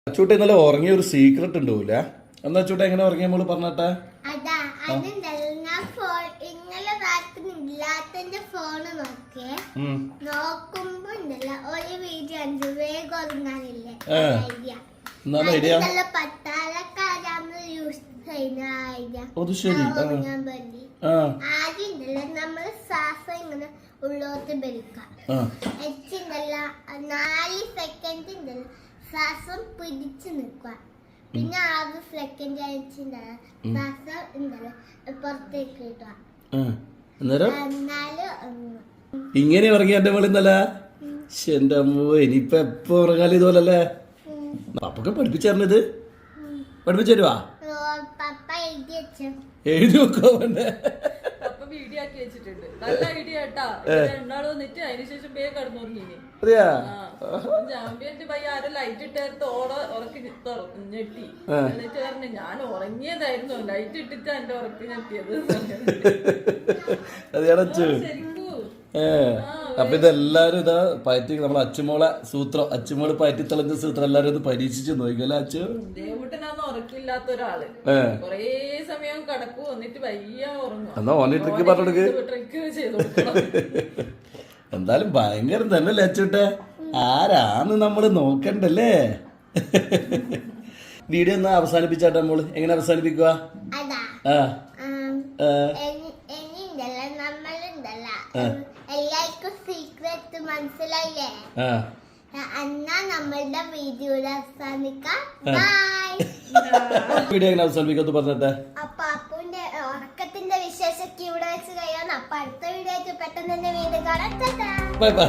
അച്ചൂട്ട ഇന്നലെ ഉറങ്ങിയ ഒരു സീക്രട്ട് ഉണ്ടാവൂല. എന്നാ അച്ചൂട്ട എങ്ങനെ ഉറങ്ങിയ നമ്മള് പറഞ്ഞാട്ടെ. നമ്മള് ശ്വാസം ഇങ്ങനെ ഉള്ളോട്ട് വലിക്കാം. 4 സെക്കൻഡ് ശ്വാസം പിടിച്ചു നിൽക്കുക. പിന്നെ 6 സെക്കൻഡ് അയച്ചിട്ടുണ്ടല്ലോ ശ്വാസം ഉണ്ടല്ലോ പുറത്തേക്ക് കിട്ടുക. ഇങ്ങനെ ഉറങ്ങിയ എന്റെ മോള് ഇന്നലെ. എന്റെ അമ്മോ, ഇനിയിപ്പൊ എപ്പോ ഉറങ്ങാലും ഇതുപോലല്ലേ. പപ്പൊക്കെ പഠിപ്പിച്ചറിഞ്ഞത് പഠിപ്പിച്ചു തരുവാ. എഴുതി വെക്കോ വേണ്ടേ? വീഡിയോ ആക്കി വെച്ചിട്ടുണ്ട്. നല്ല ഐഡിയ കേട്ടാ. രണ്ടാൾ വന്നിട്ട് അതിനുശേഷം വേഗം കടന്നുറങ്ങി. ചാമ്പ്യന്റെ പയ്യ ആരോ ലൈറ്റ് ഇട്ടായിരുന്നു. ഉറക്കി ഞെട്ടി. എന്നിട്ട് പറഞ്ഞു ഞാൻ ഉറങ്ങിയതായിരുന്നു, ലൈറ്റ് ഇട്ടിട്ടാ എന്റെ ഉറക്കി ഞെട്ടിയത്. ശരിക്കും അപ്പൊ ഇതെല്ലാരും ഇതാ പയറ്റി നമ്മളെ അച്ചുമോളെ സൂത്രം, അച്ചുമോള് പയറ്റി തെളിഞ്ഞ സൂത്രം എല്ലാരും ഇത് പരീക്ഷിച്ച് നോക്കിയല്ലേ അച്ചു. ദേവൂട്ടനാന്ന് ഉറക്കില്ലാത്ത ഒരാള് കൊറേ സമയം കടക്കും, എന്നിട്ട് വയ്യ ഉറങ്ങും. എന്നാ ഓനെ ട്രിക്ക് പറഞ്ഞെടുക്ക്. ട്രിക്ക് ചെയ്ത് കൊടുക്കണം. എന്തായാലും ഭയങ്കരം തന്നെയല്ലേ അച്ചുട്ടെ. ആരാന്ന് നമ്മള് നോക്കണ്ടല്ലേ. വീഡിയോ എന്നാ അവസാനിപ്പിച്ചാട്ടെ നമ്മള്. എങ്ങനെ അവസാനിപ്പിക്കുക? എല്ലാവർക്കും സീക്രട്ട് മനസ്സിലായില്ലേ? എന്നാ നമ്മളുടെ വീഡിയോ അവസാനിക്കാം. വീഡിയോ എങ്ങനെ അവസാനിപ്പിക്കാന്ന് പറഞ്ഞിട്ടെ. അപ്പൊ അപ്പുവിന്റെ ഉറക്കത്തിന്റെ വിശേഷമൊക്കെ ഇവിടെ വെച്ച് കഴിയാണ്. അപ്പൊ അടുത്ത വീഡിയോ ആയിട്ട് പെട്ടെന്ന് തന്നെ വീണ്ടും കാണാം. Bye bye.